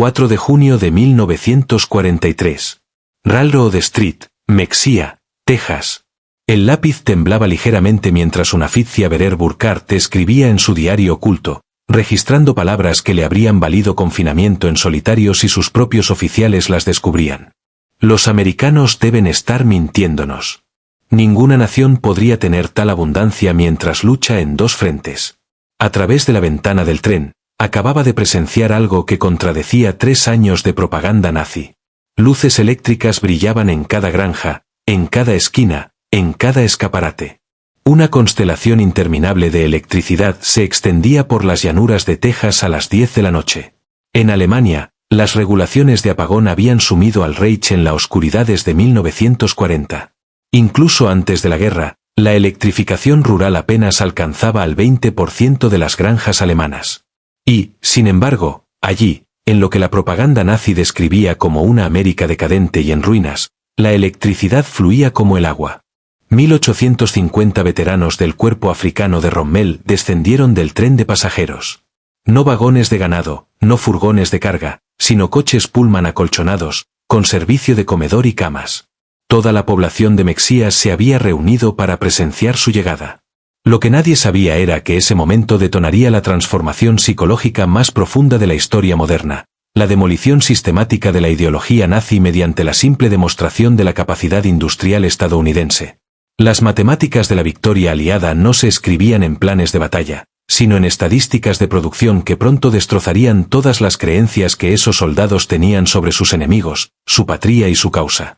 4 de junio de 1943. Railroad Street, Mexia, Texas. El lápiz temblaba ligeramente mientras una Fitzia Berer Burkhardt escribía en su diario oculto, registrando palabras que le habrían valido confinamiento en solitario si sus propios oficiales las descubrían. Los americanos deben estar mintiéndonos. Ninguna nación podría tener tal abundancia mientras lucha en dos frentes. A través de la ventana del tren, acababa de presenciar algo que contradecía 3 años de propaganda nazi. Luces eléctricas brillaban en cada granja, en cada esquina, en cada escaparate. Una constelación interminable de electricidad se extendía por las llanuras de Texas a las 10 de la noche. En Alemania, las regulaciones de apagón habían sumido al Reich en la oscuridad desde 1940. Incluso antes de la guerra, la electrificación rural apenas alcanzaba al 20% de las granjas alemanas. Y, sin embargo, allí, en lo que la propaganda nazi describía como una América decadente y en ruinas, la electricidad fluía como el agua. 1850 veteranos del cuerpo africano de Rommel descendieron del tren de pasajeros. No vagones de ganado, no furgones de carga, sino coches Pullman acolchonados, con servicio de comedor y camas. Toda la población de Mexia se había reunido para presenciar su llegada. Lo que nadie sabía era que ese momento detonaría la transformación psicológica más profunda de la historia moderna, la demolición sistemática de la ideología nazi mediante la simple demostración de la capacidad industrial estadounidense. Las matemáticas de la victoria aliada no se escribían en planes de batalla, sino en estadísticas de producción que pronto destrozarían todas las creencias que esos soldados tenían sobre sus enemigos, su patria y su causa.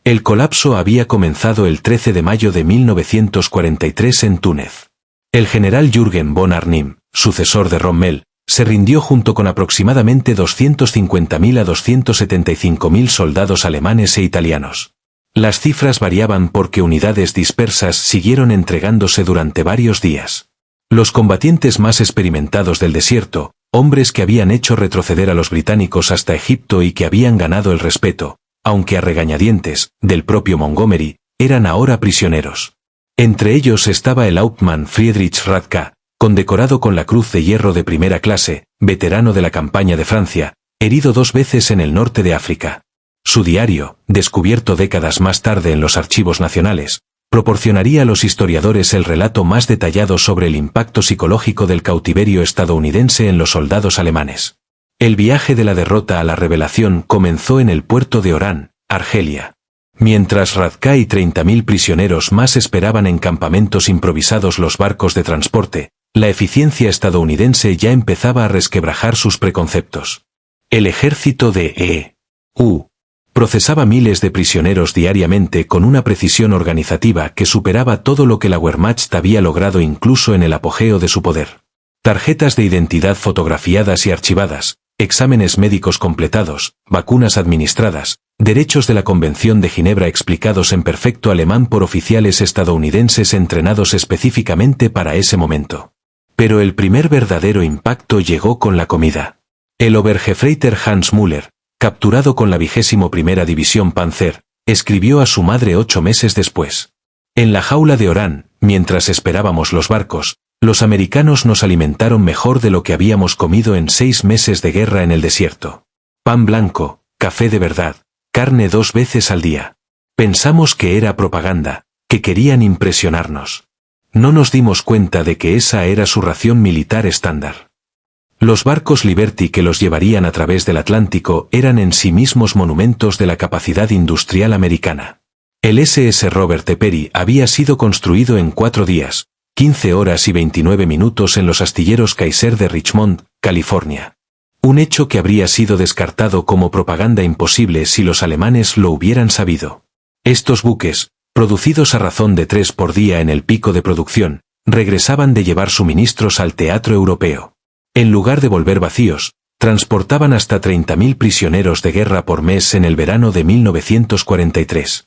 El colapso había comenzado el 13 de mayo de 1943 en Túnez. El general Jürgen von Arnim, sucesor de Rommel, se rindió junto con aproximadamente 250.000 a 275.000 soldados alemanes e italianos. Las cifras variaban porque unidades dispersas siguieron entregándose durante varios días. Los combatientes más experimentados del desierto, hombres que habían hecho retroceder a los británicos hasta Egipto y que habían ganado el respeto, aunque a regañadientes, del propio Montgomery, eran ahora prisioneros. Entre ellos estaba el Hauptmann Friedrich Radka, condecorado con la Cruz de Hierro de primera clase, veterano de la campaña de Francia, herido 2 veces en el norte de África. Su diario, descubierto décadas más tarde en los archivos nacionales, proporcionaría a los historiadores el relato más detallado sobre el impacto psicológico del cautiverio estadounidense en los soldados alemanes. El viaje de la derrota a la revelación comenzó en el puerto de Orán, Argelia. Mientras Radka y 30.000 prisioneros más esperaban en campamentos improvisados los barcos de transporte, la eficiencia estadounidense ya empezaba a resquebrajar sus preconceptos. El ejército de E.U. procesaba miles de prisioneros diariamente con una precisión organizativa que superaba todo lo que la Wehrmacht había logrado incluso en el apogeo de su poder. Tarjetas de identidad fotografiadas y archivadas, exámenes médicos completados, vacunas administradas, derechos de la Convención de Ginebra explicados en perfecto alemán por oficiales estadounidenses entrenados específicamente para ese momento. Pero el primer verdadero impacto llegó con la comida. El Obergefreiter Hans Müller, capturado con la 21ª División Panzer, escribió a su madre 8 meses después. En la jaula de Orán, mientras esperábamos los barcos, los americanos nos alimentaron mejor de lo que habíamos comido en 6 meses de guerra en el desierto. Pan blanco, café de verdad, carne 2 veces al día. Pensamos que era propaganda, que querían impresionarnos. No nos dimos cuenta de que esa era su ración militar estándar. Los barcos Liberty que los llevarían a través del Atlántico eran en sí mismos monumentos de la capacidad industrial americana. El SS Robert E. Peary había sido construido en 4 días, 15 horas y 29 minutos en los astilleros Kaiser de Richmond, California. Un hecho que habría sido descartado como propaganda imposible si los alemanes lo hubieran sabido. Estos buques, producidos a razón de 3 por día en el pico de producción, regresaban de llevar suministros al teatro europeo. En lugar de volver vacíos, transportaban hasta 30.000 prisioneros de guerra por mes en el verano de 1943.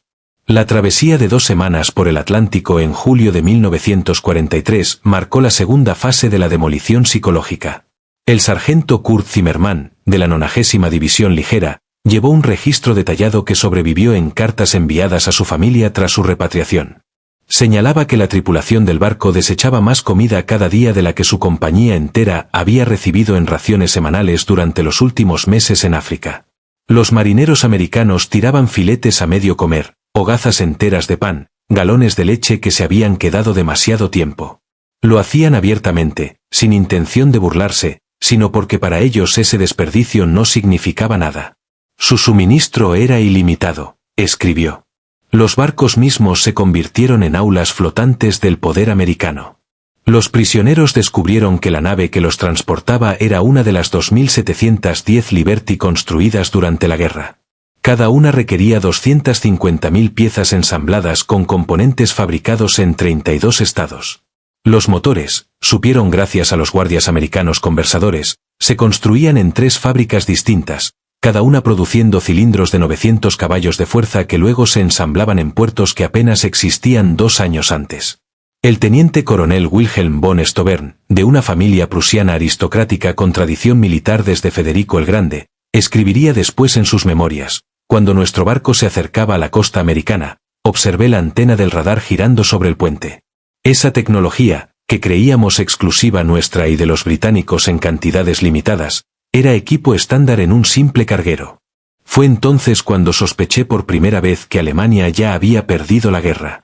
La travesía de 2 semanas por el Atlántico en julio de 1943 marcó la segunda fase de la demolición psicológica. El sargento Kurt Zimmermann, de la 90ª División Ligera, llevó un registro detallado que sobrevivió en cartas enviadas a su familia tras su repatriación. Señalaba que la tripulación del barco desechaba más comida cada día de la que su compañía entera había recibido en raciones semanales durante los últimos meses en África. Los marineros americanos tiraban filetes a medio comer, hogazas enteras de pan, galones de leche que se habían quedado demasiado tiempo. Lo hacían abiertamente, sin intención de burlarse, sino porque para ellos ese desperdicio no significaba nada. Su suministro era ilimitado, escribió. Los barcos mismos se convirtieron en aulas flotantes del poder americano. Los prisioneros descubrieron que la nave que los transportaba era una de las 2.710 Liberty construidas durante la guerra. Cada una requería 250.000 piezas ensambladas con componentes fabricados en 32 estados. Los motores, supieron gracias a los guardias americanos conversadores, se construían en 3 fábricas distintas, cada una produciendo cilindros de 900 caballos de fuerza que luego se ensamblaban en puertos que apenas existían 2 años antes. El teniente coronel Wilhelm von Stobern, de una familia prusiana aristocrática con tradición militar desde Federico el Grande, escribiría después en sus memorias: cuando nuestro barco se acercaba a la costa americana, observé la antena del radar girando sobre el puente. Esa tecnología, que creíamos exclusiva nuestra y de los británicos en cantidades limitadas, era equipo estándar en un simple carguero. Fue entonces cuando sospeché por primera vez que Alemania ya había perdido la guerra.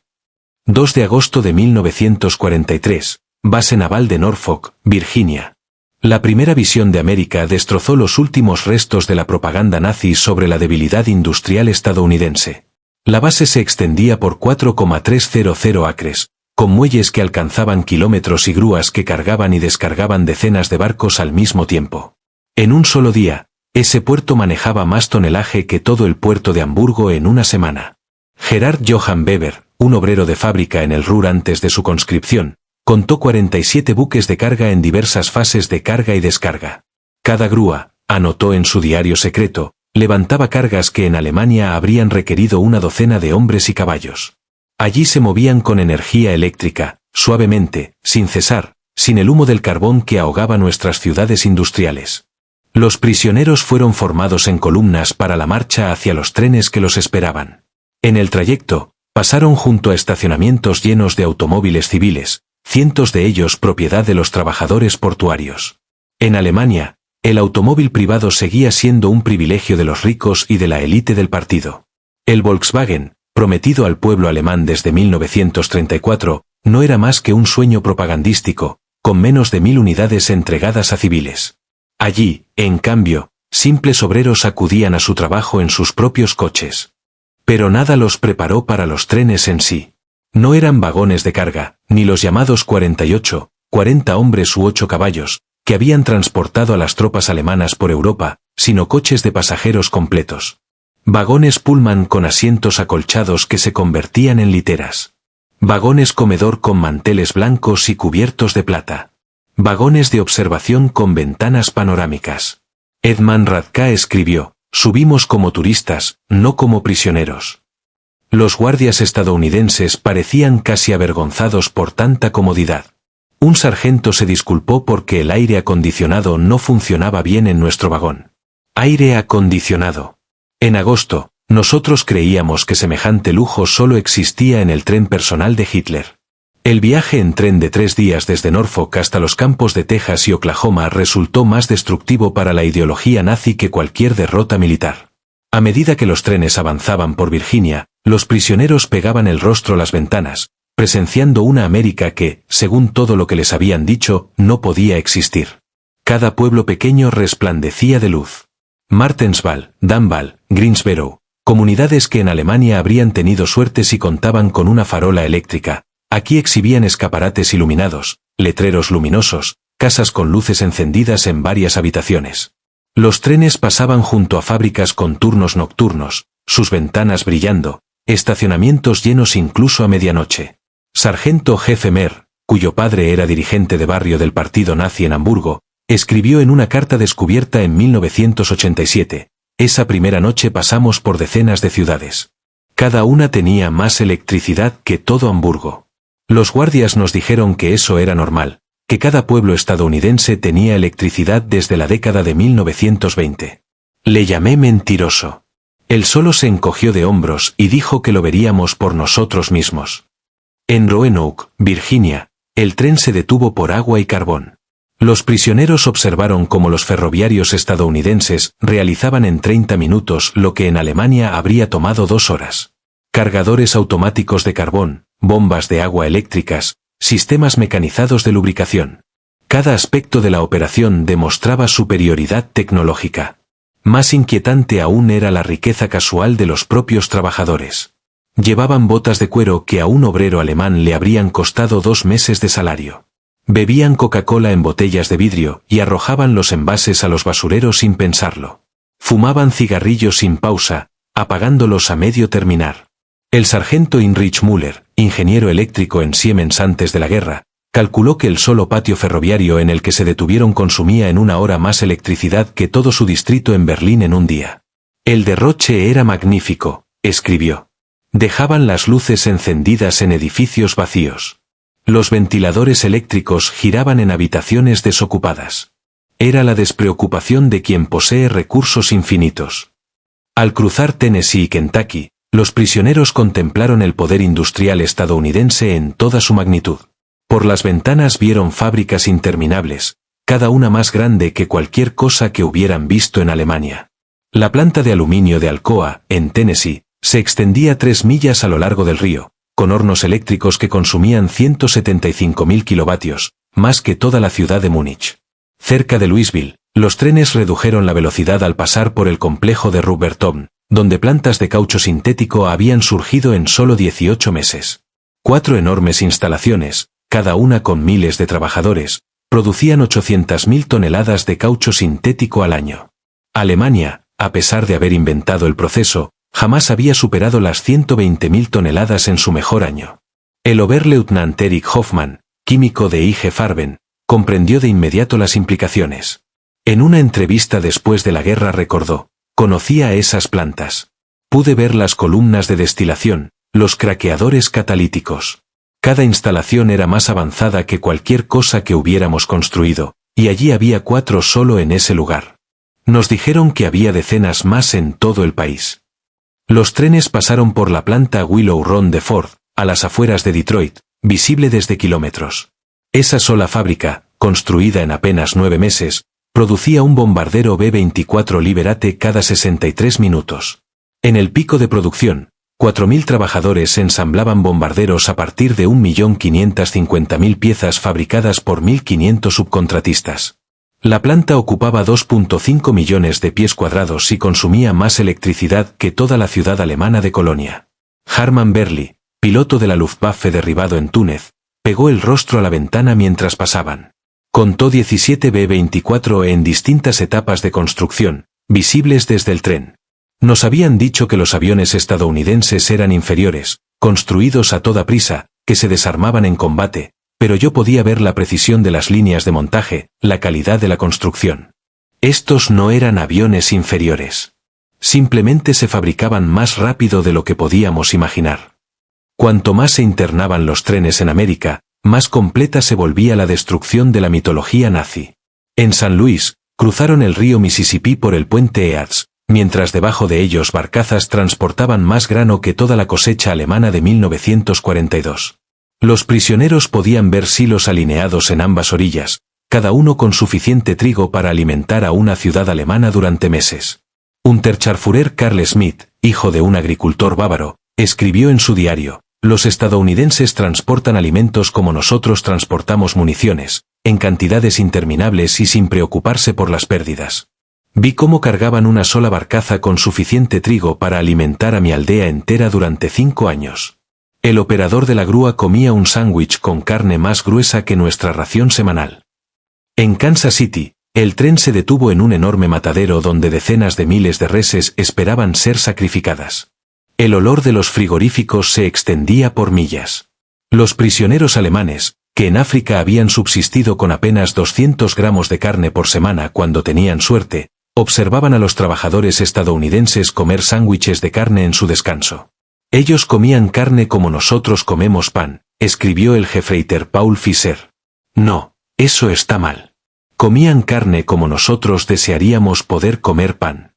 2 de agosto de 1943, base naval de Norfolk, Virginia. La primera visión de América destrozó los últimos restos de la propaganda nazi sobre la debilidad industrial estadounidense. La base se extendía por 4,300 acres, con muelles que alcanzaban kilómetros y grúas que cargaban y descargaban decenas de barcos al mismo tiempo. En un solo día, ese puerto manejaba más tonelaje que todo el puerto de Hamburgo en una semana. Gerhard Johann Weber, un obrero de fábrica en el Ruhr antes de su conscripción, contó 47 buques de carga en diversas fases de carga y descarga. Cada grúa, anotó en su diario secreto, levantaba cargas que en Alemania habrían requerido una docena de hombres y caballos. Allí se movían con energía eléctrica, suavemente, sin cesar, sin el humo del carbón que ahogaba nuestras ciudades industriales. Los prisioneros fueron formados en columnas para la marcha hacia los trenes que los esperaban. En el trayecto, pasaron junto a estacionamientos llenos de automóviles civiles, cientos de ellos propiedad de los trabajadores portuarios. En Alemania, el automóvil privado seguía siendo un privilegio de los ricos y de la élite del partido. El Volkswagen, prometido al pueblo alemán desde 1934, no era más que un sueño propagandístico, con menos de 1000 unidades entregadas a civiles. Allí, en cambio, simples obreros acudían a su trabajo en sus propios coches. Pero nada los preparó para los trenes en sí. No eran vagones de carga, ni los llamados 48, 40 hombres u 8 caballos, que habían transportado a las tropas alemanas por Europa, sino coches de pasajeros completos. Vagones Pullman con asientos acolchados que se convertían en literas. Vagones comedor con manteles blancos y cubiertos de plata. Vagones de observación con ventanas panorámicas. Edmund Radka escribió: subimos como turistas, no como prisioneros. Los guardias estadounidenses parecían casi avergonzados por tanta comodidad. Un sargento se disculpó porque el aire acondicionado no funcionaba bien en nuestro vagón. Aire acondicionado. En agosto, nosotros creíamos que semejante lujo solo existía en el tren personal de Hitler. El viaje en tren de 3 días desde Norfolk hasta los campos de Texas y Oklahoma resultó más destructivo para la ideología nazi que cualquier derrota militar. A medida que los trenes avanzaban por Virginia, los prisioneros pegaban el rostro a las ventanas, presenciando una América que, según todo lo que les habían dicho, no podía existir. Cada pueblo pequeño resplandecía de luz. Martensval, Danval, Greensboro, comunidades que en Alemania habrían tenido suerte si contaban con una farola eléctrica, aquí exhibían escaparates iluminados, letreros luminosos, casas con luces encendidas en varias habitaciones. Los trenes pasaban junto a fábricas con turnos nocturnos, sus ventanas brillando, estacionamientos llenos incluso a medianoche. Sargento Jefe Mer, cuyo padre era dirigente de barrio del partido nazi en Hamburgo, escribió en una carta descubierta en 1987, esa primera noche pasamos por decenas de ciudades. Cada una tenía más electricidad que todo Hamburgo. Los guardias nos dijeron que eso era normal, que cada pueblo estadounidense tenía electricidad desde la década de 1920. Le llamé mentiroso. Él solo se encogió de hombros y dijo que lo veríamos por nosotros mismos. En Roanoke, Virginia, el tren se detuvo por agua y carbón. Los prisioneros observaron cómo los ferroviarios estadounidenses realizaban en 30 minutos lo que en Alemania habría tomado 2 horas. Cargadores automáticos de carbón, bombas de agua eléctricas, sistemas mecanizados de lubricación. Cada aspecto de la operación demostraba superioridad tecnológica. Más inquietante aún era la riqueza casual de los propios trabajadores. Llevaban botas de cuero que a un obrero alemán le habrían costado 2 meses de salario. Bebían Coca-Cola en botellas de vidrio y arrojaban los envases a los basureros sin pensarlo. Fumaban cigarrillos sin pausa, apagándolos a medio terminar. El sargento Heinrich Müller, ingeniero eléctrico en Siemens antes de la guerra, calculó que el solo patio ferroviario en el que se detuvieron consumía en 1 hora más electricidad que todo su distrito en Berlín en un día. El derroche era magnífico, escribió. Dejaban las luces encendidas en edificios vacíos. Los ventiladores eléctricos giraban en habitaciones desocupadas. Era la despreocupación de quien posee recursos infinitos. Al cruzar Tennessee y Kentucky, los prisioneros contemplaron el poder industrial estadounidense en toda su magnitud. Por las ventanas vieron fábricas interminables, cada una más grande que cualquier cosa que hubieran visto en Alemania. La planta de aluminio de Alcoa, en Tennessee, se extendía 3 millas a lo largo del río, con hornos eléctricos que consumían 175.000 kilovatios, más que toda la ciudad de Múnich. Cerca de Louisville, los trenes redujeron la velocidad al pasar por el complejo de Rubbertown, donde plantas de caucho sintético habían surgido en solo 18 meses. 4 enormes instalaciones, cada una con miles de trabajadores, producían 800.000 toneladas de caucho sintético al año. Alemania, a pesar de haber inventado el proceso, jamás había superado las 120.000 toneladas en su mejor año. El Oberleutnant Erich Hoffmann, químico de IG Farben, comprendió de inmediato las implicaciones. En una entrevista después de la guerra recordó: conocía esas plantas. Pude ver las columnas de destilación, los craqueadores catalíticos. Cada instalación era más avanzada que cualquier cosa que hubiéramos construido, y allí había 4 solo en ese lugar. Nos dijeron que había decenas más en todo el país. Los trenes pasaron por la planta Willow Run de Ford, a las afueras de Detroit, visible desde kilómetros. Esa sola fábrica, construida en apenas 9 meses, producía un bombardero B-24 Liberate cada 63 minutos. En el pico de producción, 4.000 trabajadores ensamblaban bombarderos a partir de 1.550.000 piezas fabricadas por 1.500 subcontratistas. La planta ocupaba 2.5 millones de pies cuadrados y consumía más electricidad que toda la ciudad alemana de Colonia. Harman Berly, piloto de la Luftwaffe derribado en Túnez, pegó el rostro a la ventana mientras pasaban. Contó 17 B-24 en distintas etapas de construcción, visibles desde el tren. Nos habían dicho que los aviones estadounidenses eran inferiores, construidos a toda prisa, que se desarmaban en combate, pero yo podía ver la precisión de las líneas de montaje, la calidad de la construcción. Estos no eran aviones inferiores. Simplemente se fabricaban más rápido de lo que podíamos imaginar. Cuanto más se internaban los trenes en América, más completa se volvía la destrucción de la mitología nazi. En San Luis, cruzaron el río Mississippi por el puente Eads, mientras debajo de ellos barcazas transportaban más grano que toda la cosecha alemana de 1942. Los prisioneros podían ver silos alineados en ambas orillas, cada uno con suficiente trigo para alimentar a una ciudad alemana durante meses. Unterscharführer Karl Schmidt, hijo de un agricultor bávaro, escribió en su diario: los estadounidenses transportan alimentos como nosotros transportamos municiones, en cantidades interminables y sin preocuparse por las pérdidas. Vi cómo cargaban una sola barcaza con suficiente trigo para alimentar a mi aldea entera durante 5 años. El operador de la grúa comía un sándwich con carne más gruesa que nuestra ración semanal. En Kansas City, el tren se detuvo en un enorme matadero donde decenas de miles de reses esperaban ser sacrificadas. El olor de los frigoríficos se extendía por millas. Los prisioneros alemanes, que en África habían subsistido con apenas 200 gramos de carne por semana cuando tenían suerte, observaban a los trabajadores estadounidenses comer sándwiches de carne en su descanso. Ellos comían carne como nosotros comemos pan, escribió el Gefreiter Paul Fischer. No, eso está mal. Comían carne como nosotros desearíamos poder comer pan.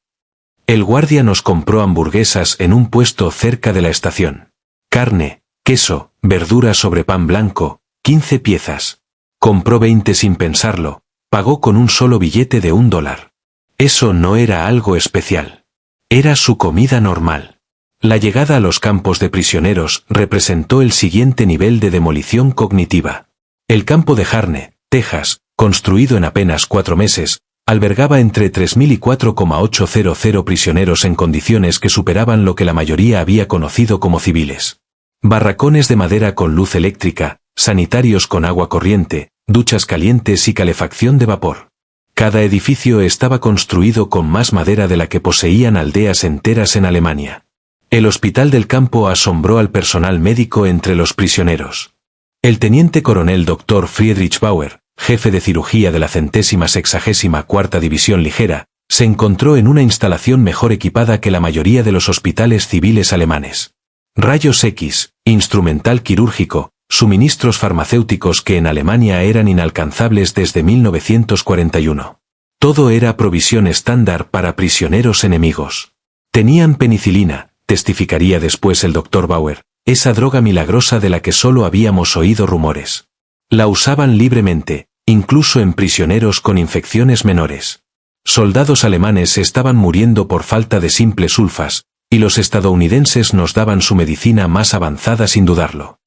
El guardia nos compró hamburguesas en un puesto cerca de la estación. Carne, Queso, verdura sobre pan blanco, 15 piezas. Compró 20 sin pensarlo, pagó con un solo billete de $1. Eso no era algo especial. Era su comida normal. La llegada a los campos de prisioneros representó el siguiente nivel de demolición cognitiva. El campo de Harney, Texas, construido en apenas 4 meses, albergaba entre 3.000 y 4,800 prisioneros en condiciones que superaban lo que la mayoría había conocido como civiles. Barracones de madera con luz eléctrica, sanitarios con agua corriente, duchas calientes y calefacción de vapor. Cada edificio estaba construido con más madera de la que poseían aldeas enteras en Alemania. El hospital del campo asombró al personal médico entre los prisioneros. El teniente coronel Dr. Friedrich Bauer, jefe de cirugía de la 164ª División Ligera, se encontró en una instalación mejor equipada que la mayoría de los hospitales civiles alemanes. Rayos X, instrumental quirúrgico, suministros farmacéuticos que en Alemania eran inalcanzables desde 1941. Todo era provisión estándar para prisioneros enemigos. Tenían penicilina, testificaría después el Dr. Bauer, esa droga milagrosa de la que solo habíamos oído rumores. La usaban libremente, incluso en prisioneros con infecciones menores. Soldados alemanes estaban muriendo por falta de simples sulfas, y los estadounidenses nos daban su medicina más avanzada sin dudarlo.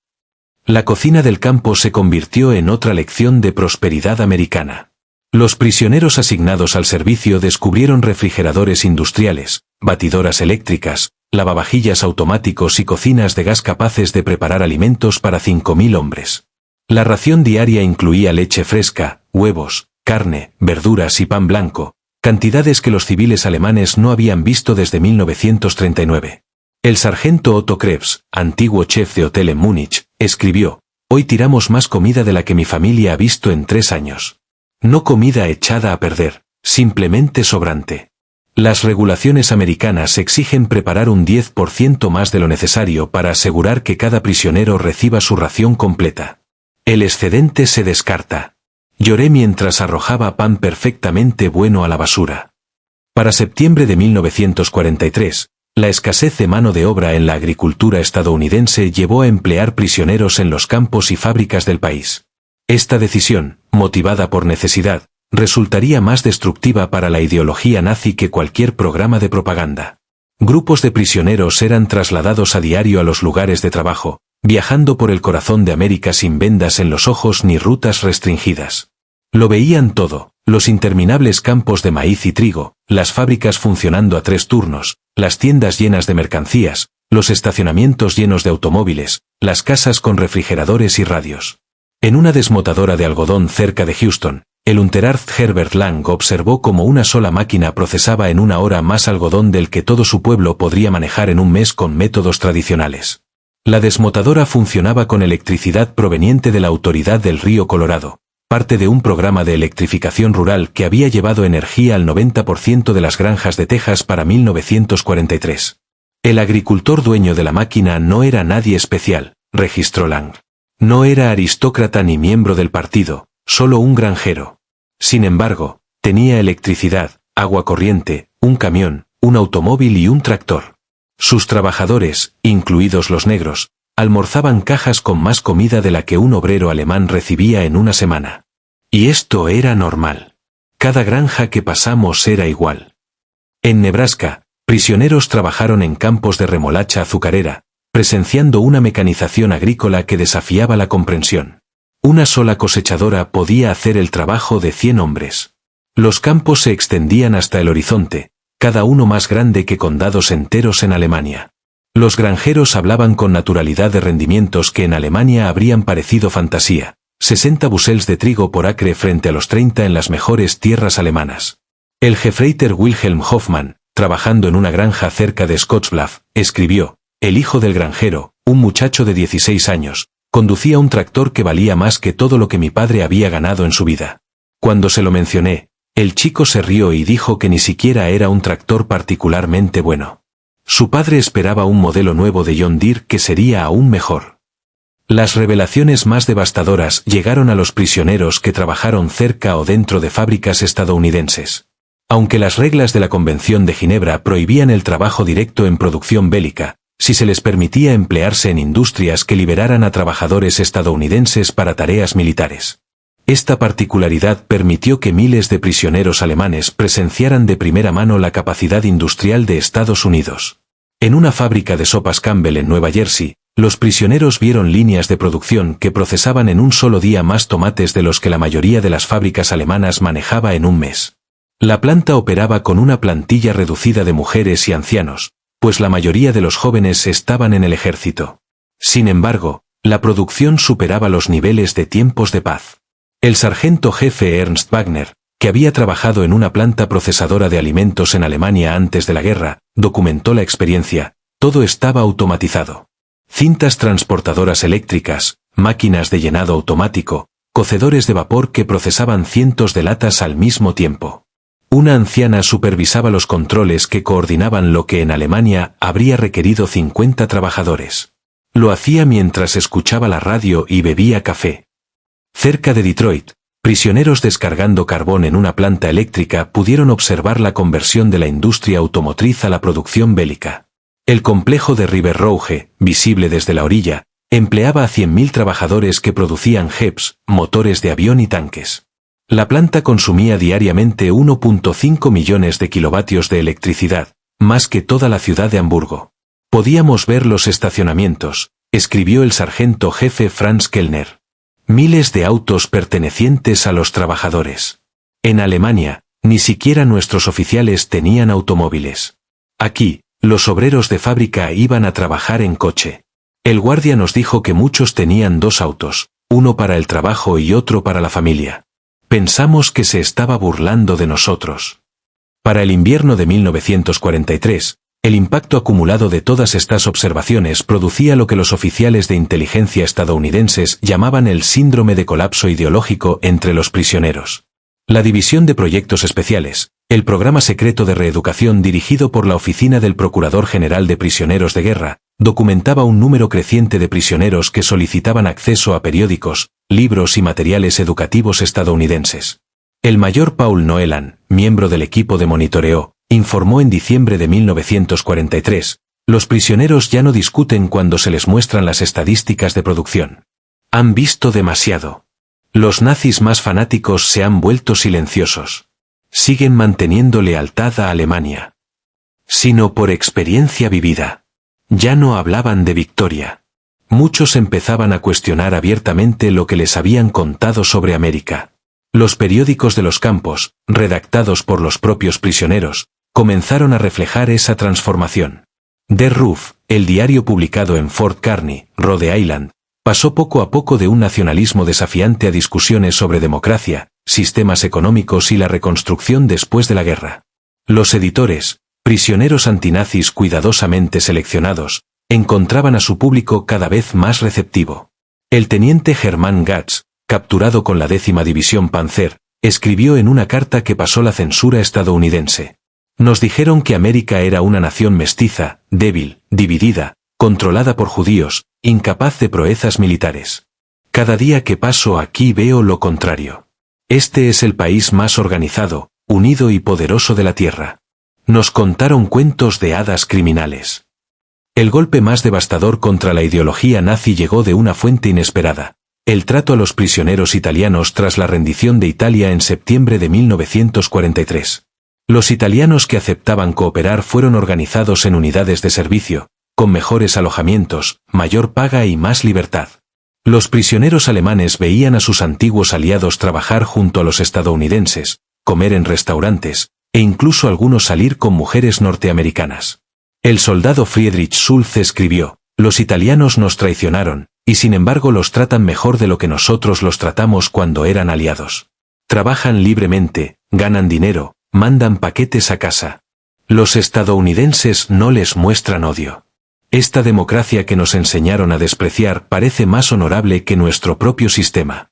La cocina del campo se convirtió en otra lección de prosperidad americana. Los prisioneros asignados al servicio descubrieron refrigeradores industriales, batidoras eléctricas, lavavajillas automáticos y cocinas de gas capaces de preparar alimentos para 5.000 hombres. La ración diaria incluía leche fresca, huevos, carne, verduras y pan blanco, cantidades que los civiles alemanes no habían visto desde 1939. El sargento Otto Krebs, antiguo chef de hotel en Múnich, escribió: «Hoy tiramos más comida de la que mi familia ha visto en 3 años. No comida echada a perder, simplemente sobrante». Las regulaciones americanas exigen preparar un 10% más de lo necesario para asegurar que cada prisionero reciba su ración completa. El excedente se descarta. Lloré mientras arrojaba pan perfectamente bueno a la basura. Para septiembre de 1943, la escasez de mano de obra en la agricultura estadounidense llevó a emplear prisioneros en los campos y fábricas del país. Esta decisión, motivada por necesidad, resultaría más destructiva para la ideología nazi que cualquier programa de propaganda. Grupos de prisioneros eran trasladados a diario a los lugares de trabajo, viajando por el corazón de América sin vendas en los ojos ni rutas restringidas. Lo veían todo: los interminables campos de maíz y trigo, las fábricas funcionando a 3 turnos, las tiendas llenas de mercancías, los estacionamientos llenos de automóviles, las casas con refrigeradores y radios. En una desmotadora de algodón cerca de Houston, el Unterarzt Herbert Lang observó cómo una sola máquina procesaba en 1 hora más algodón del que todo su pueblo podría manejar en un mes con métodos tradicionales. La desmotadora funcionaba con electricidad proveniente de la Autoridad del Río Colorado, parte de un programa de electrificación rural que había llevado energía al 90% de las granjas de Texas para 1943. El agricultor dueño de la máquina no era nadie especial, registró Lang. No era aristócrata ni miembro del partido, solo un granjero. Sin embargo, tenía electricidad, agua corriente, un camión, un automóvil y un tractor. Sus trabajadores, incluidos los negros, almorzaban cajas con más comida de la que un obrero alemán recibía en una semana. Y esto era normal. Cada granja que pasamos era igual. En Nebraska, prisioneros trabajaron en campos de remolacha azucarera, presenciando una mecanización agrícola que desafiaba la comprensión. Una sola cosechadora podía hacer el trabajo de 100 hombres. Los campos se extendían hasta el horizonte, cada uno más grande que condados enteros en Alemania. Los granjeros hablaban con naturalidad de rendimientos que en Alemania habrían parecido fantasía: 60 bushels de trigo por acre frente a los 30 en las mejores tierras alemanas. El Gefreiter Wilhelm Hoffmann, trabajando en una granja cerca de Scottsbluff, escribió: «El hijo del granjero, un muchacho de 16 años, conducía un tractor que valía más que todo lo que mi padre había ganado en su vida. Cuando se lo mencioné, el chico se rió y dijo que ni siquiera era un tractor particularmente bueno. Su padre esperaba un modelo nuevo de John Deere que sería aún mejor». Las revelaciones más devastadoras llegaron a los prisioneros que trabajaron cerca o dentro de fábricas estadounidenses. Aunque las reglas de la Convención de Ginebra prohibían el trabajo directo en producción bélica, si se les permitía emplearse en industrias que liberaran a trabajadores estadounidenses para tareas militares. Esta particularidad permitió que miles de prisioneros alemanes presenciaran de primera mano la capacidad industrial de Estados Unidos. En una fábrica de sopas Campbell en Nueva Jersey, los prisioneros vieron líneas de producción que procesaban en un solo día más tomates de los que la mayoría de las fábricas alemanas manejaba en un mes. La planta operaba con una plantilla reducida de mujeres y ancianos, pues la mayoría de los jóvenes estaban en el ejército. Sin embargo, la producción superaba los niveles de tiempos de paz. El sargento jefe Ernst Wagner, que había trabajado en una planta procesadora de alimentos en Alemania antes de la guerra, documentó la experiencia. Todo estaba automatizado. Cintas transportadoras eléctricas, máquinas de llenado automático, cocedores de vapor que procesaban cientos de latas al mismo tiempo. Una anciana supervisaba los controles que coordinaban lo que en Alemania habría requerido 50 trabajadores. Lo hacía mientras escuchaba la radio y bebía café. Cerca de Detroit, prisioneros descargando carbón en una planta eléctrica pudieron observar la conversión de la industria automotriz a la producción bélica. El complejo de River Rouge, visible desde la orilla, empleaba a 100.000 trabajadores que producían JEPs, motores de avión y tanques. La planta consumía diariamente 1.5 millones de kilovatios de electricidad, más que toda la ciudad de Hamburgo. Podíamos ver los estacionamientos, escribió el sargento jefe Franz Kellner. Miles de autos pertenecientes a los trabajadores. En Alemania, ni siquiera nuestros oficiales tenían automóviles. Aquí, los obreros de fábrica iban a trabajar en coche. El guardia nos dijo que muchos tenían 2 autos, uno para el trabajo y otro para la familia. Pensamos que se estaba burlando de nosotros. Para el invierno de 1943, el impacto acumulado de todas estas observaciones producía lo que los oficiales de inteligencia estadounidenses llamaban el síndrome de colapso ideológico entre los prisioneros. La División de Proyectos Especiales, el programa secreto de reeducación dirigido por la Oficina del Procurador General de Prisioneros de Guerra, documentaba un número creciente de prisioneros que solicitaban acceso a periódicos, libros y materiales educativos estadounidenses. El mayor Paul Noelan, miembro del equipo de monitoreo, informó en diciembre de 1943, los prisioneros ya no discuten cuando se les muestran las estadísticas de producción. Han visto demasiado. Los nazis más fanáticos se han vuelto silenciosos. Siguen manteniendo lealtad a Alemania. Sino por experiencia vivida. Ya no hablaban de victoria. Muchos empezaban a cuestionar abiertamente lo que les habían contado sobre América. Los periódicos de los campos, redactados por los propios prisioneros, comenzaron a reflejar esa transformación. Der Ruf, el diario publicado en Fort Kearny, Rhode Island, pasó poco a poco de un nacionalismo desafiante a discusiones sobre democracia, sistemas económicos y la reconstrucción después de la guerra. Los editores, prisioneros antinazis cuidadosamente seleccionados, encontraban a su público cada vez más receptivo. El teniente Hermann Gatz, capturado con la 10ª División Panzer, escribió en una carta que pasó la censura estadounidense. Nos dijeron que América era una nación mestiza, débil, dividida, controlada por judíos, incapaz de proezas militares. Cada día que paso aquí veo lo contrario. Este es el país más organizado, unido y poderoso de la tierra. Nos contaron cuentos de hadas criminales. El golpe más devastador contra la ideología nazi llegó de una fuente inesperada: el trato a los prisioneros italianos tras la rendición de Italia en septiembre de 1943. Los italianos que aceptaban cooperar fueron organizados en unidades de servicio, con mejores alojamientos, mayor paga y más libertad. Los prisioneros alemanes veían a sus antiguos aliados trabajar junto a los estadounidenses, comer en restaurantes, e incluso algunos salir con mujeres norteamericanas. El soldado Friedrich Schulze escribió: los italianos nos traicionaron, y sin embargo los tratan mejor de lo que nosotros los tratamos cuando eran aliados. Trabajan libremente, ganan dinero, mandan paquetes a casa. Los estadounidenses no les muestran odio. Esta democracia que nos enseñaron a despreciar parece más honorable que nuestro propio sistema.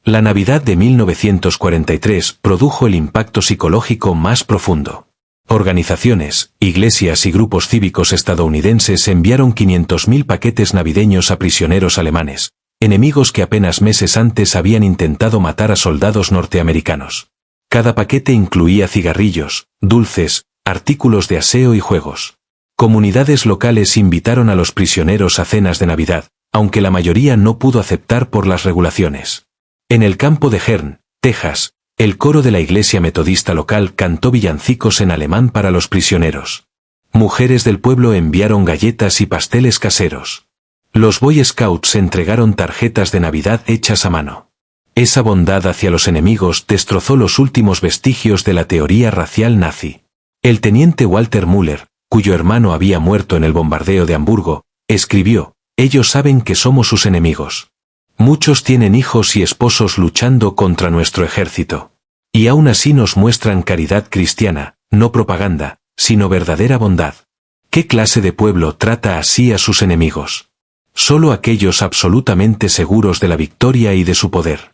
La Navidad de 1943 produjo el impacto psicológico más profundo. Organizaciones, iglesias y grupos cívicos estadounidenses enviaron 500.000 paquetes navideños a prisioneros alemanes, enemigos que apenas meses antes habían intentado matar a soldados norteamericanos. Cada paquete incluía cigarrillos, dulces, artículos de aseo y juegos. Comunidades locales invitaron a los prisioneros a cenas de Navidad, aunque la mayoría no pudo aceptar por las regulaciones. En el campo de Hearne, Texas, el coro de la iglesia metodista local cantó villancicos en alemán para los prisioneros. Mujeres del pueblo enviaron galletas y pasteles caseros. Los Boy Scouts entregaron tarjetas de Navidad hechas a mano. Esa bondad hacia los enemigos destrozó los últimos vestigios de la teoría racial nazi. El teniente Walter Müller, cuyo hermano había muerto en el bombardeo de Hamburgo, escribió: «Ellos saben que somos sus enemigos. Muchos tienen hijos y esposos luchando contra nuestro ejército. Y aún así nos muestran caridad cristiana, no propaganda, sino verdadera bondad. ¿Qué clase de pueblo trata así a sus enemigos? Solo aquellos absolutamente seguros de la victoria y de su poder».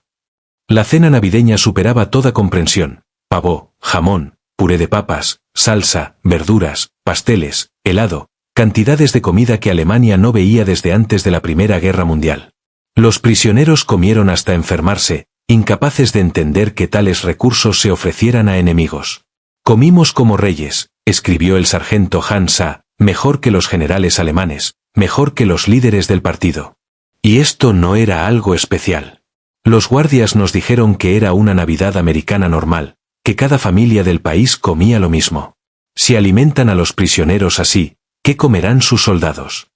La cena navideña superaba toda comprensión: pavó, jamón, puré de papas, salsa, verduras, pasteles, helado, cantidades de comida que Alemania no veía desde antes de la Primera Guerra Mundial. Los prisioneros comieron hasta enfermarse, incapaces de entender que tales recursos se ofrecieran a enemigos. «Comimos como reyes», escribió el sargento Hans A., «mejor que los generales alemanes, mejor que los líderes del partido. Y esto no era algo especial. Los guardias nos dijeron que era una Navidad americana normal, que cada familia del país comía lo mismo. Si alimentan a los prisioneros así, ¿qué comerán sus soldados?».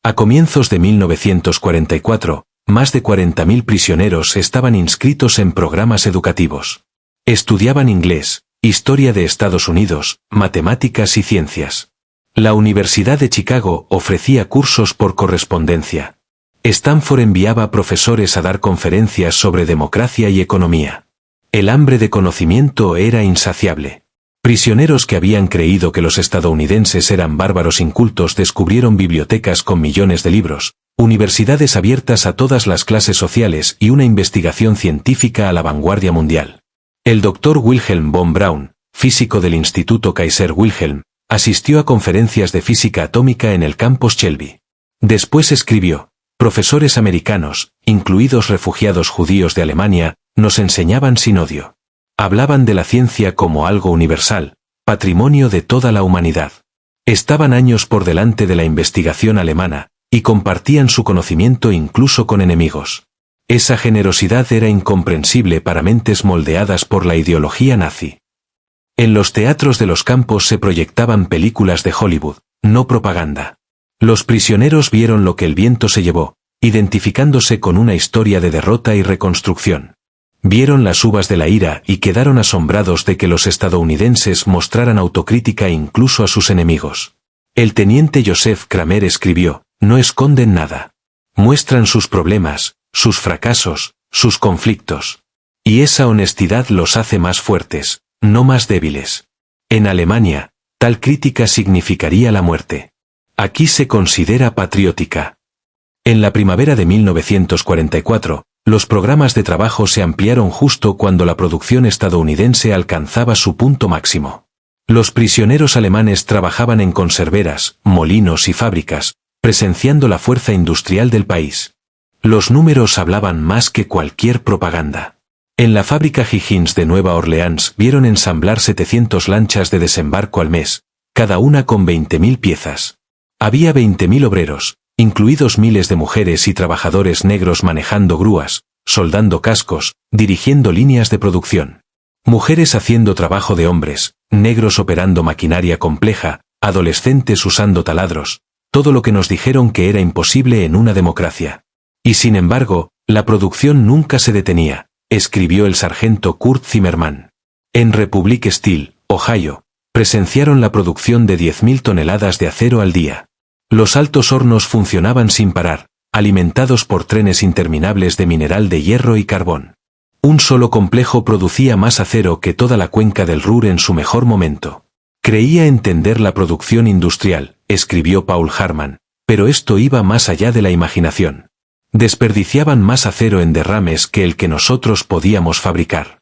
A comienzos de 1944, más de 40.000 prisioneros estaban inscritos en programas educativos. Estudiaban inglés, historia de Estados Unidos, matemáticas y ciencias. La Universidad de Chicago ofrecía cursos por correspondencia. Stanford enviaba profesores a dar conferencias sobre democracia y economía. El hambre de conocimiento era insaciable. Prisioneros que habían creído que los estadounidenses eran bárbaros incultos descubrieron bibliotecas con millones de libros, universidades abiertas a todas las clases sociales y una investigación científica a la vanguardia mundial. El Dr. Wilhelm von Braun, físico del Instituto Kaiser Wilhelm, asistió a conferencias de física atómica en el campus Shelby. Después escribió: «Profesores americanos, incluidos refugiados judíos de Alemania, nos enseñaban sin odio. Hablaban de la ciencia como algo universal, patrimonio de toda la humanidad. Estaban años por delante de la investigación alemana, y compartían su conocimiento incluso con enemigos. Esa generosidad era incomprensible para mentes moldeadas por la ideología nazi». En los teatros de los campos se proyectaban películas de Hollywood, no propaganda. Los prisioneros vieron lo que el viento se llevó, identificándose con una historia de derrota y reconstrucción. Vieron las uvas de la ira y quedaron asombrados de que los estadounidenses mostraran autocrítica incluso a sus enemigos. El teniente Joseph Kramer escribió: «No esconden nada. Muestran sus problemas, sus fracasos, sus conflictos. Y esa honestidad los hace más fuertes, no más débiles. En Alemania, tal crítica significaría la muerte. Aquí se considera patriótica». En la primavera de 1944, los programas de trabajo se ampliaron justo cuando la producción estadounidense alcanzaba su punto máximo. Los prisioneros alemanes trabajaban en conserveras, molinos y fábricas, presenciando la fuerza industrial del país. Los números hablaban más que cualquier propaganda. En la fábrica Higgins de Nueva Orleans vieron ensamblar 700 lanchas de desembarco al mes, cada una con 20.000 piezas. Había 20.000 obreros, incluidos miles de mujeres y trabajadores negros manejando grúas, soldando cascos, dirigiendo líneas de producción. Mujeres haciendo trabajo de hombres, negros operando maquinaria compleja, adolescentes usando taladros, todo lo que nos dijeron que era imposible en una democracia. Y sin embargo, la producción nunca se detenía, escribió el sargento Kurt Zimmermann. En Republic Steel, Ohio, presenciaron la producción de 10.000 toneladas de acero al día. Los altos hornos funcionaban sin parar, alimentados por trenes interminables de mineral de hierro y carbón. Un solo complejo producía más acero que toda la cuenca del Ruhr en su mejor momento. Creía entender la producción industrial, escribió Paul Hartmann, pero esto iba más allá de la imaginación. Desperdiciaban más acero en derrames que el que nosotros podíamos fabricar.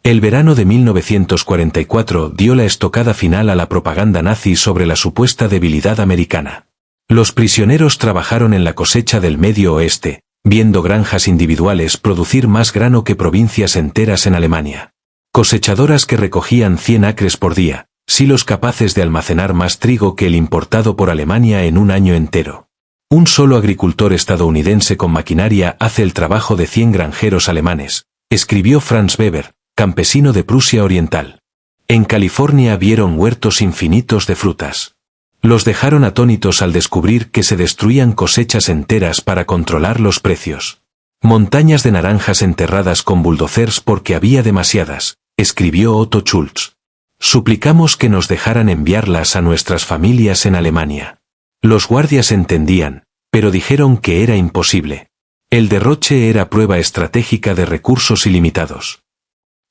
El verano de 1944 dio la estocada final a la propaganda nazi sobre la supuesta debilidad americana. Los prisioneros trabajaron en la cosecha del Medio Oeste, viendo granjas individuales producir más grano que provincias enteras en Alemania. Cosechadoras que recogían 100 acres por día, silos capaces de almacenar más trigo que el importado por Alemania en un año entero. Un solo agricultor estadounidense con maquinaria hace el trabajo de 100 granjeros alemanes, escribió Franz Weber, campesino de Prusia Oriental. En California vieron huertos infinitos de frutas. Los dejaron atónitos al descubrir que se destruían cosechas enteras para controlar los precios. Montañas de naranjas enterradas con bulldozers porque había demasiadas, escribió Otto Schulz. Suplicamos que nos dejaran enviarlas a nuestras familias en Alemania. Los guardias entendían, pero dijeron que era imposible. El derroche era prueba estratégica de recursos ilimitados.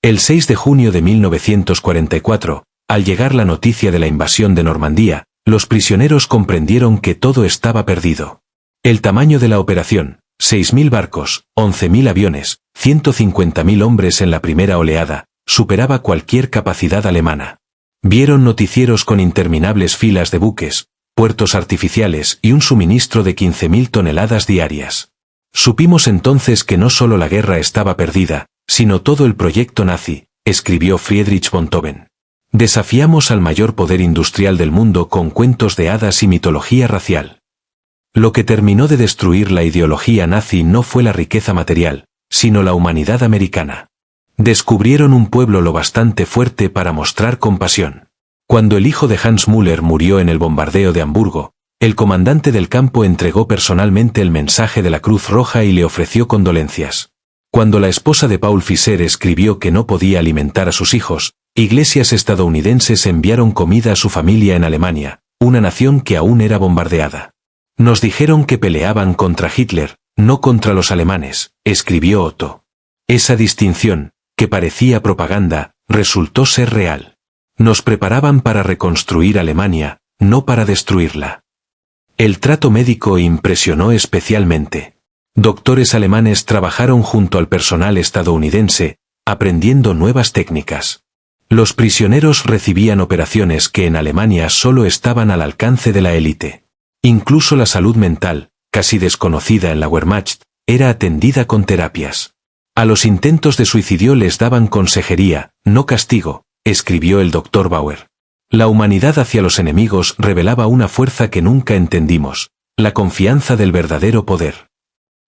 El 6 de junio de 1944, al llegar la noticia de la invasión de Normandía, los prisioneros comprendieron que todo estaba perdido. El tamaño de la operación, 6.000 barcos, 11.000 aviones, 150.000 hombres en la primera oleada, superaba cualquier capacidad alemana. Vieron noticieros con interminables filas de buques, puertos artificiales y un suministro de 15.000 toneladas diarias. Supimos entonces que no solo la guerra estaba perdida, sino todo el proyecto nazi, escribió Friedrich von Toben. Desafiamos al mayor poder industrial del mundo con cuentos de hadas y mitología racial. Lo que terminó de destruir la ideología nazi no fue la riqueza material, sino la humanidad americana. Descubrieron un pueblo lo bastante fuerte para mostrar compasión. Cuando el hijo de Hans Müller murió en el bombardeo de Hamburgo, el comandante del campo entregó personalmente el mensaje de la Cruz Roja y le ofreció condolencias. Cuando la esposa de Paul Fischer escribió que no podía alimentar a sus hijos, iglesias estadounidenses enviaron comida a su familia en Alemania, una nación que aún era bombardeada. Nos dijeron que peleaban contra Hitler, no contra los alemanes, escribió Otto. Esa distinción, que parecía propaganda, resultó ser real. Nos preparaban para reconstruir Alemania, no para destruirla. El trato médico impresionó especialmente. Doctores alemanes trabajaron junto al personal estadounidense, aprendiendo nuevas técnicas. Los prisioneros recibían operaciones que en Alemania solo estaban al alcance de la élite. Incluso la salud mental, casi desconocida en la Wehrmacht, era atendida con terapias. A los intentos de suicidio les daban consejería, no castigo, escribió el Dr. Bauer. La humanidad hacia los enemigos revelaba una fuerza que nunca entendimos, la confianza del verdadero poder.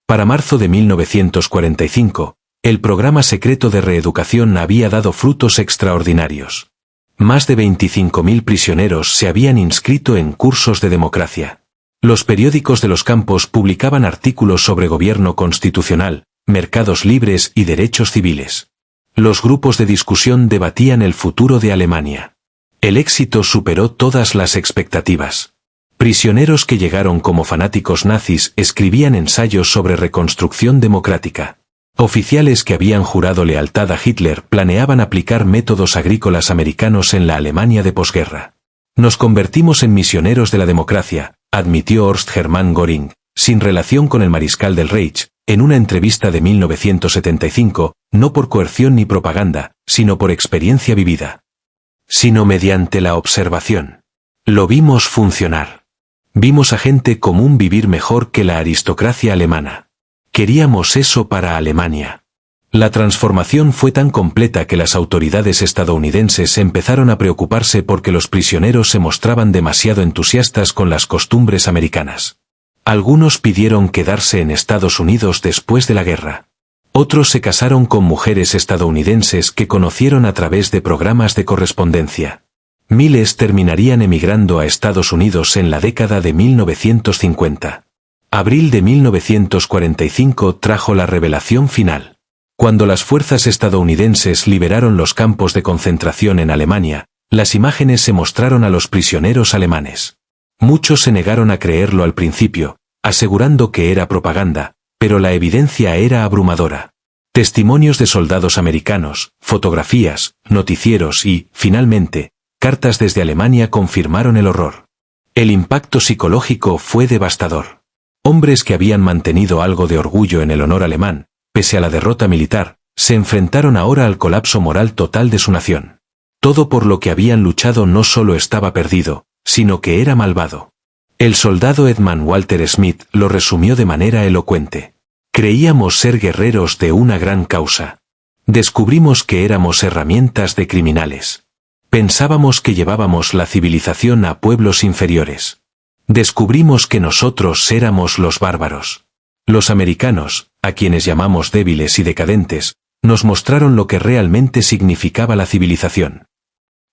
Para marzo de 1945, el programa secreto de reeducación había dado frutos extraordinarios. Más de 25.000 prisioneros se habían inscrito en cursos de democracia. Los periódicos de los campos publicaban artículos sobre gobierno constitucional, mercados libres y derechos civiles. Los grupos de discusión debatían el futuro de Alemania. El éxito superó todas las expectativas. Prisioneros que llegaron como fanáticos nazis escribían ensayos sobre reconstrucción democrática. Oficiales que habían jurado lealtad a Hitler planeaban aplicar métodos agrícolas americanos en la Alemania de posguerra. Nos convertimos en misioneros de la democracia, admitió Horst Hermann Göring, sin relación con el mariscal del Reich, en una entrevista de 1975, no por coerción ni propaganda, sino por experiencia vivida. Sino mediante la observación. Lo vimos funcionar. Vimos a gente común vivir mejor que la aristocracia alemana. Queríamos eso para Alemania. La transformación fue tan completa que las autoridades estadounidenses empezaron a preocuparse porque los prisioneros se mostraban demasiado entusiastas con las costumbres americanas. Algunos pidieron quedarse en Estados Unidos después de la guerra. Otros se casaron con mujeres estadounidenses que conocieron a través de programas de correspondencia. Miles terminarían emigrando a Estados Unidos en la década de 1950. Abril de 1945 trajo la revelación final. Cuando las fuerzas estadounidenses liberaron los campos de concentración en Alemania, las imágenes se mostraron a los prisioneros alemanes. Muchos se negaron a creerlo al principio, asegurando que era propaganda, pero la evidencia era abrumadora. Testimonios de soldados americanos, fotografías, noticieros y, finalmente, cartas desde Alemania confirmaron el horror. El impacto psicológico fue devastador. Hombres que habían mantenido algo de orgullo en el honor alemán, pese a la derrota militar, se enfrentaron ahora al colapso moral total de su nación. Todo por lo que habían luchado no solo estaba perdido, sino que era malvado. El soldado Edmund Walter Smith lo resumió de manera elocuente. Creíamos ser guerreros de una gran causa. Descubrimos que éramos herramientas de criminales. Pensábamos que llevábamos la civilización a pueblos inferiores. Descubrimos que nosotros éramos los bárbaros. Los americanos, a quienes llamamos débiles y decadentes, nos mostraron lo que realmente significaba la civilización.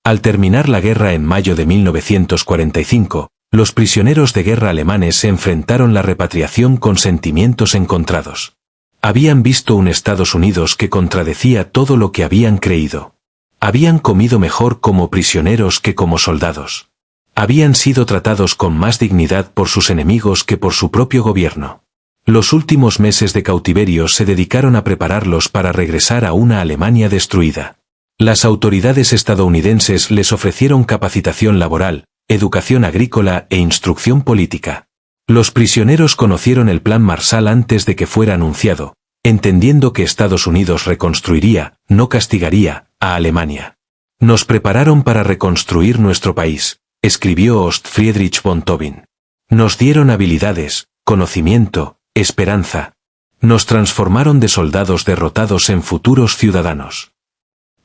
Al terminar la guerra en mayo de 1945, los prisioneros de guerra alemanes se enfrentaron la repatriación con sentimientos encontrados. Habían visto un Estados Unidos que contradecía todo lo que habían creído. Habían comido mejor como prisioneros que como soldados. Habían sido tratados con más dignidad por sus enemigos que por su propio gobierno. Los últimos meses de cautiverio se dedicaron a prepararlos para regresar a una Alemania destruida. Las autoridades estadounidenses les ofrecieron capacitación laboral, educación agrícola e instrucción política. Los prisioneros conocieron el Plan Marshall antes de que fuera anunciado, entendiendo que Estados Unidos reconstruiría, no castigaría, a Alemania. Nos prepararon para reconstruir nuestro país, escribió Ost Friedrich von Tobin. Nos dieron habilidades, conocimiento, esperanza. Nos transformaron de soldados derrotados en futuros ciudadanos.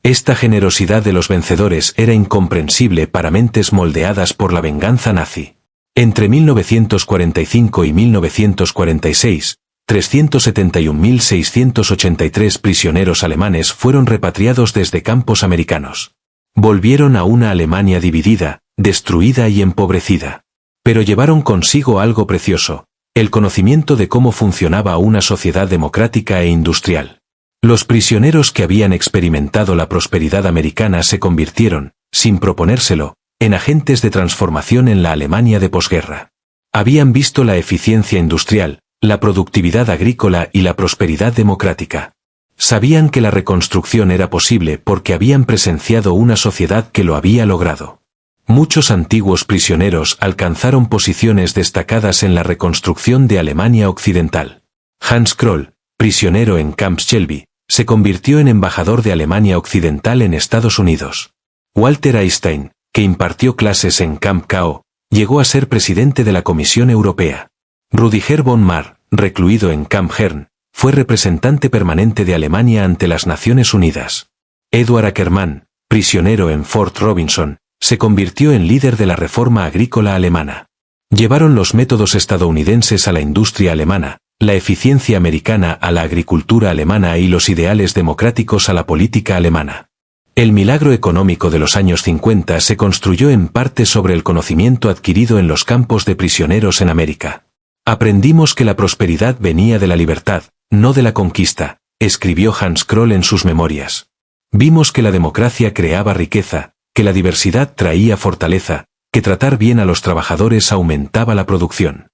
Esta generosidad de los vencedores era incomprensible para mentes moldeadas por la venganza nazi. Entre 1945 y 1946, 371.683 prisioneros alemanes fueron repatriados desde campos americanos. Volvieron a una Alemania dividida, destruida y empobrecida. Pero llevaron consigo algo precioso, el conocimiento de cómo funcionaba una sociedad democrática e industrial. Los prisioneros que habían experimentado la prosperidad americana se convirtieron, sin proponérselo, en agentes de transformación en la Alemania de posguerra. Habían visto la eficiencia industrial, la productividad agrícola y la prosperidad democrática. Sabían que la reconstrucción era posible porque habían presenciado una sociedad que lo había logrado. Muchos antiguos prisioneros alcanzaron posiciones destacadas en la reconstrucción de Alemania Occidental. Hans Kroll, prisionero en Camp Shelby, se convirtió en embajador de Alemania Occidental en Estados Unidos. Walter Einstein, que impartió clases en Camp Kao, llegó a ser presidente de la Comisión Europea. Rüdiger von Marr, recluido en Camp Hern, fue representante permanente de Alemania ante las Naciones Unidas. Edward Ackermann, prisionero en Fort Robinson, se convirtió en líder de la reforma agrícola alemana. Llevaron los métodos estadounidenses a la industria alemana, la eficiencia americana a la agricultura alemana y los ideales democráticos a la política alemana. El milagro económico de los años 50 se construyó en parte sobre el conocimiento adquirido en los campos de prisioneros en América. Aprendimos que la prosperidad venía de la libertad, no de la conquista, escribió Hans Kroll en sus memorias. Vimos que la democracia creaba riqueza, que la diversidad traía fortaleza, que tratar bien a los trabajadores aumentaba la producción.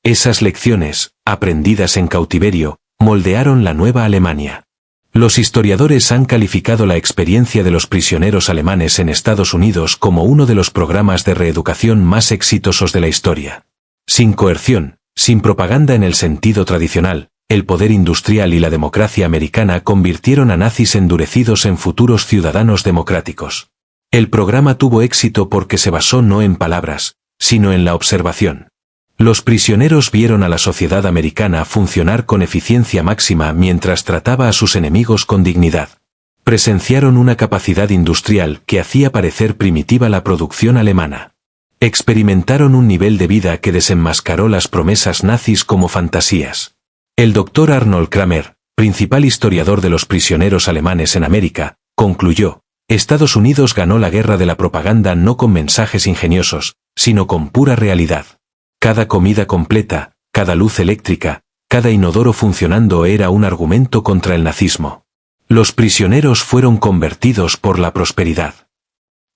Esas lecciones, aprendidas en cautiverio, moldearon la nueva Alemania. Los historiadores han calificado la experiencia de los prisioneros alemanes en Estados Unidos como uno de los programas de reeducación más exitosos de la historia. Sin coerción, sin propaganda en el sentido tradicional, el poder industrial y la democracia americana convirtieron a nazis endurecidos en futuros ciudadanos democráticos. El programa tuvo éxito porque se basó no en palabras, sino en la observación. Los prisioneros vieron a la sociedad americana funcionar con eficiencia máxima mientras trataba a sus enemigos con dignidad. Presenciaron una capacidad industrial que hacía parecer primitiva la producción alemana. Experimentaron un nivel de vida que desenmascaró las promesas nazis como fantasías. El doctor Arnold Kramer, principal historiador de los prisioneros alemanes en América, concluyó: Estados Unidos ganó la guerra de la propaganda no con mensajes ingeniosos, sino con pura realidad. Cada comida completa, cada luz eléctrica, cada inodoro funcionando era un argumento contra el nazismo. Los prisioneros fueron convertidos por la prosperidad.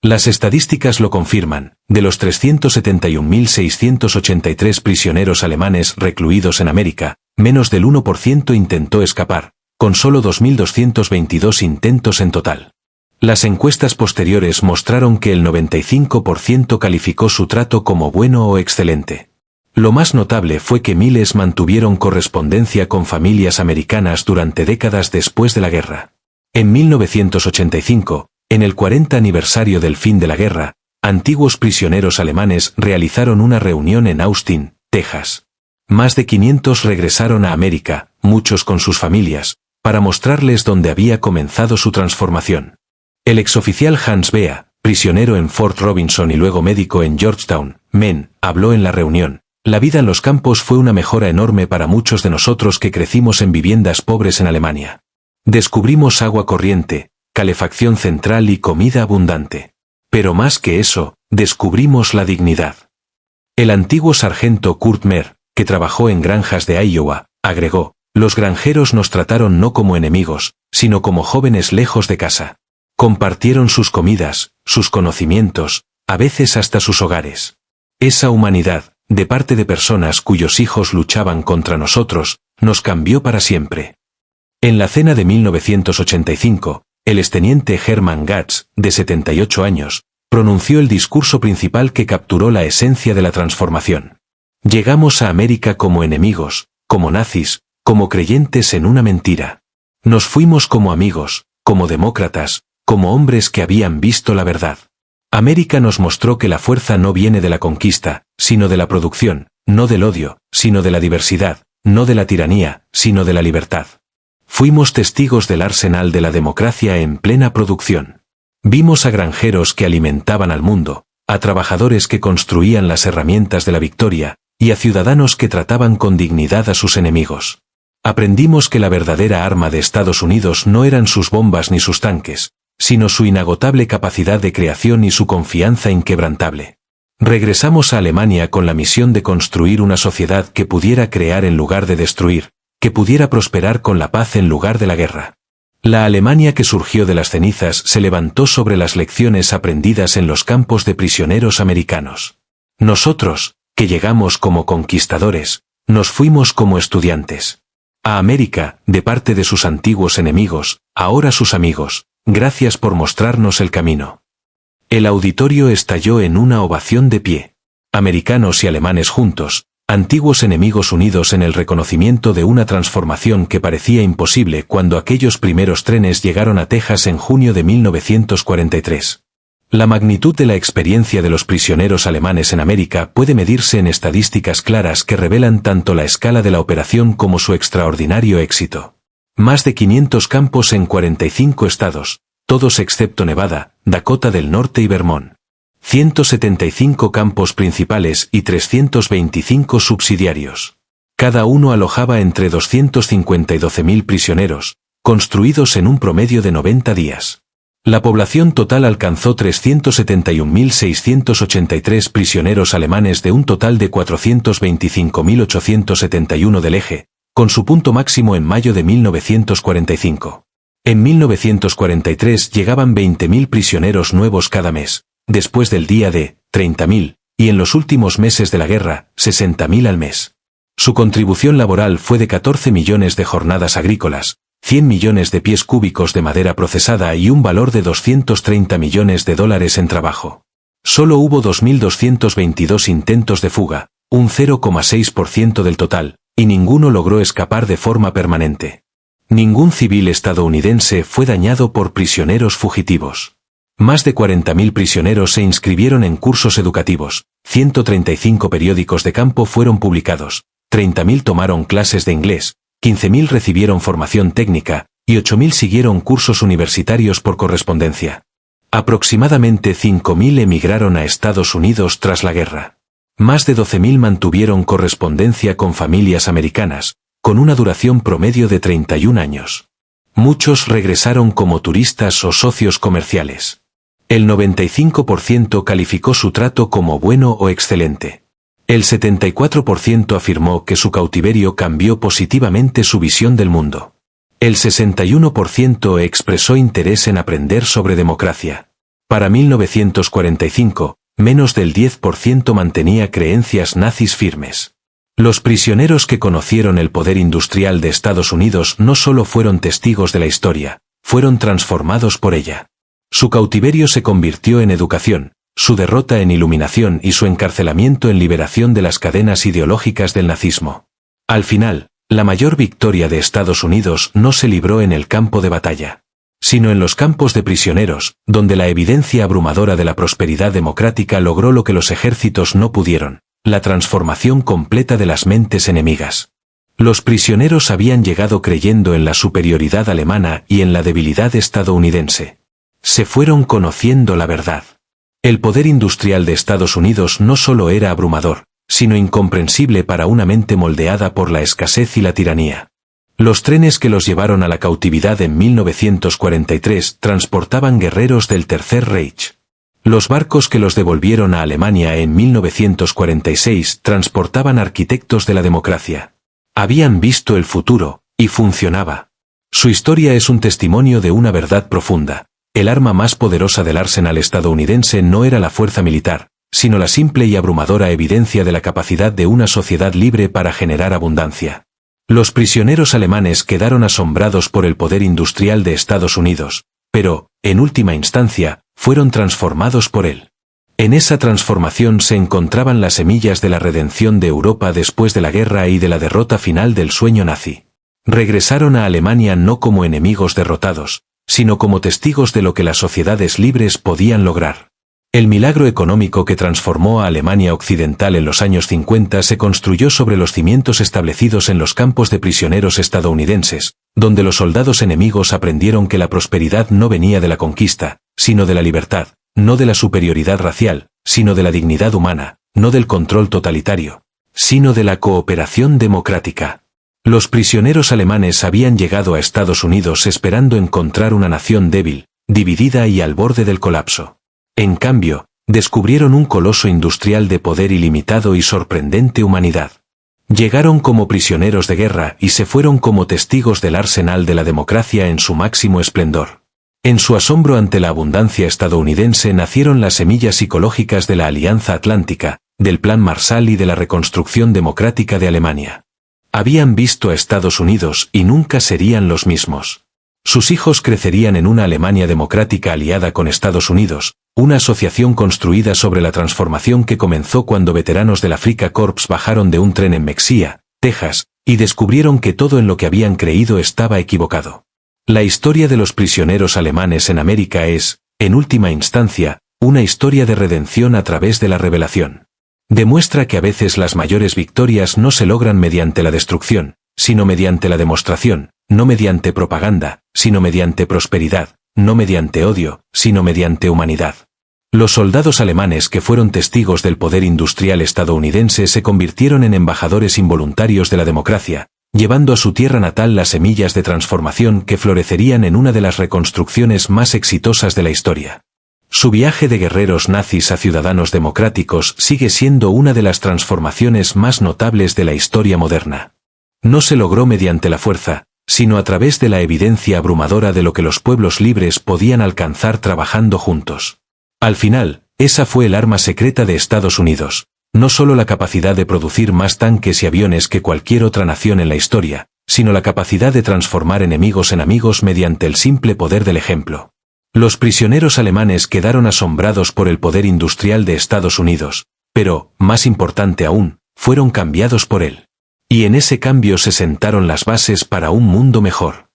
Las estadísticas lo confirman: de los 371.683 prisioneros alemanes recluidos en América, menos del 1% intentó escapar, con solo 2.222 intentos en total. Las encuestas posteriores mostraron que el 95% calificó su trato como bueno o excelente. Lo más notable fue que miles mantuvieron correspondencia con familias americanas durante décadas después de la guerra. En 1985, en el 40 aniversario del fin de la guerra, antiguos prisioneros alemanes realizaron una reunión en Austin, Texas. Más de 500 regresaron a América, muchos con sus familias, para mostrarles dónde había comenzado su transformación. El exoficial Hans Bea, prisionero en Fort Robinson y luego médico en Georgetown, Maine, habló en la reunión. La vida en los campos fue una mejora enorme para muchos de nosotros que crecimos en viviendas pobres en Alemania. Descubrimos agua corriente, calefacción central y comida abundante. Pero más que eso, descubrimos la dignidad. El antiguo sargento Kurt Mehr, que trabajó en granjas de Iowa, agregó, los granjeros nos trataron no como enemigos, sino como jóvenes lejos de casa. Compartieron sus comidas, sus conocimientos, a veces hasta sus hogares. Esa humanidad, de parte de personas cuyos hijos luchaban contra nosotros, nos cambió para siempre. En la cena de 1985, el exteniente Hermann Gatz, de 78 años, pronunció el discurso principal que capturó la esencia de la transformación. Llegamos a América como enemigos, como nazis, como creyentes en una mentira. Nos fuimos como amigos, como demócratas, como hombres que habían visto la verdad. América nos mostró que la fuerza no viene de la conquista, sino de la producción, no del odio, sino de la diversidad, no de la tiranía, sino de la libertad. Fuimos testigos del arsenal de la democracia en plena producción. Vimos a granjeros que alimentaban al mundo, a trabajadores que construían las herramientas de la victoria, y a ciudadanos que trataban con dignidad a sus enemigos. Aprendimos que la verdadera arma de Estados Unidos no eran sus bombas ni sus tanques, sino su inagotable capacidad de creación y su confianza inquebrantable. Regresamos a Alemania con la misión de construir una sociedad que pudiera crear en lugar de destruir, que pudiera prosperar con la paz en lugar de la guerra. La Alemania que surgió de las cenizas se levantó sobre las lecciones aprendidas en los campos de prisioneros americanos. Nosotros, que llegamos como conquistadores, nos fuimos como estudiantes. A América, de parte de sus antiguos enemigos, ahora sus amigos, gracias por mostrarnos el camino. El auditorio estalló en una ovación de pie. Americanos y alemanes juntos, antiguos enemigos unidos en el reconocimiento de una transformación que parecía imposible cuando aquellos primeros trenes llegaron a Texas en junio de 1943. La magnitud de la experiencia de los prisioneros alemanes en América puede medirse en estadísticas claras que revelan tanto la escala de la operación como su extraordinario éxito. Más de 500 campos en 45 estados, todos excepto Nevada, Dakota del Norte y Vermont. 175 campos principales y 325 subsidiarios. Cada uno alojaba entre 250 y 12.000 prisioneros, construidos en un promedio de 90 días. La población total alcanzó 371.683 prisioneros alemanes de un total de 425.871 del eje, con su punto máximo en mayo de 1945. En 1943 llegaban 20.000 prisioneros nuevos cada mes, después del día de 30.000, y en los últimos meses de la guerra, 60.000 al mes. Su contribución laboral fue de 14 millones de jornadas agrícolas, 100 millones de pies cúbicos de madera procesada y un valor de 230 millones de dólares en trabajo. Solo hubo 2.222 intentos de fuga, un 0,6% del total, y ninguno logró escapar de forma permanente. Ningún civil estadounidense fue dañado por prisioneros fugitivos. Más de 40.000 prisioneros se inscribieron en cursos educativos, 135 periódicos de campo fueron publicados, 30.000 tomaron clases de inglés, 15.000 recibieron formación técnica, y 8.000 siguieron cursos universitarios por correspondencia. Aproximadamente 5.000 emigraron a Estados Unidos tras la guerra. Más de 12.000 mantuvieron correspondencia con familias americanas, con una duración promedio de 31 años. Muchos regresaron como turistas o socios comerciales. El 95% calificó su trato como bueno o excelente. El 74% afirmó que su cautiverio cambió positivamente su visión del mundo. El 61% expresó interés en aprender sobre democracia. Para 1945, menos del 10% mantenía creencias nazis firmes. Los prisioneros que conocieron el poder industrial de Estados Unidos no solo fueron testigos de la historia, fueron transformados por ella. Su cautiverio se convirtió en educación, su derrota en iluminación y su encarcelamiento en liberación de las cadenas ideológicas del nazismo. Al final, la mayor victoria de Estados Unidos no se libró en el campo de batalla, sino en los campos de prisioneros, donde la evidencia abrumadora de la prosperidad democrática logró lo que los ejércitos no pudieron, la transformación completa de las mentes enemigas. Los prisioneros habían llegado creyendo en la superioridad alemana y en la debilidad estadounidense. Se fueron conociendo la verdad. El poder industrial de Estados Unidos no solo era abrumador, sino incomprensible para una mente moldeada por la escasez y la tiranía. Los trenes que los llevaron a la cautividad en 1943 transportaban guerreros del Tercer Reich. Los barcos que los devolvieron a Alemania en 1946 transportaban arquitectos de la democracia. Habían visto el futuro, y funcionaba. Su historia es un testimonio de una verdad profunda. El arma más poderosa del arsenal estadounidense no era la fuerza militar, sino la simple y abrumadora evidencia de la capacidad de una sociedad libre para generar abundancia. Los prisioneros alemanes quedaron asombrados por el poder industrial de Estados Unidos, pero, en última instancia, fueron transformados por él. En esa transformación se encontraban las semillas de la redención de Europa después de la guerra y de la derrota final del sueño nazi. Regresaron a Alemania no como enemigos derrotados, sino como testigos de lo que las sociedades libres podían lograr. El milagro económico que transformó a Alemania Occidental en los años 50 se construyó sobre los cimientos establecidos en los campos de prisioneros estadounidenses, donde los soldados enemigos aprendieron que la prosperidad no venía de la conquista, sino de la libertad, no de la superioridad racial, sino de la dignidad humana, no del control totalitario, sino de la cooperación democrática. Los prisioneros alemanes habían llegado a Estados Unidos esperando encontrar una nación débil, dividida y al borde del colapso. En cambio, descubrieron un coloso industrial de poder ilimitado y sorprendente humanidad. Llegaron como prisioneros de guerra y se fueron como testigos del arsenal de la democracia en su máximo esplendor. En su asombro ante la abundancia estadounidense nacieron las semillas psicológicas de la Alianza Atlántica, del Plan Marshall y de la reconstrucción democrática de Alemania. Habían visto a Estados Unidos y nunca serían los mismos. Sus hijos crecerían en una Alemania democrática aliada con Estados Unidos, una asociación construida sobre la transformación que comenzó cuando veteranos del Afrika Korps bajaron de un tren en Mexía, Texas, y descubrieron que todo en lo que habían creído estaba equivocado. La historia de los prisioneros alemanes en América es, en última instancia, una historia de redención a través de la revelación. Demuestra que a veces las mayores victorias no se logran mediante la destrucción, sino mediante la demostración, no mediante propaganda, sino mediante prosperidad, no mediante odio, sino mediante humanidad. Los soldados alemanes que fueron testigos del poder industrial estadounidense se convirtieron en embajadores involuntarios de la democracia, llevando a su tierra natal las semillas de transformación que florecerían en una de las reconstrucciones más exitosas de la historia. Su viaje de guerreros nazis a ciudadanos democráticos sigue siendo una de las transformaciones más notables de la historia moderna. No se logró mediante la fuerza, sino a través de la evidencia abrumadora de lo que los pueblos libres podían alcanzar trabajando juntos. Al final, esa fue el arma secreta de Estados Unidos, no solo la capacidad de producir más tanques y aviones que cualquier otra nación en la historia, sino la capacidad de transformar enemigos en amigos mediante el simple poder del ejemplo. Los prisioneros alemanes quedaron asombrados por el poder industrial de Estados Unidos, pero, más importante aún, fueron cambiados por él. Y en ese cambio se sentaron las bases para un mundo mejor.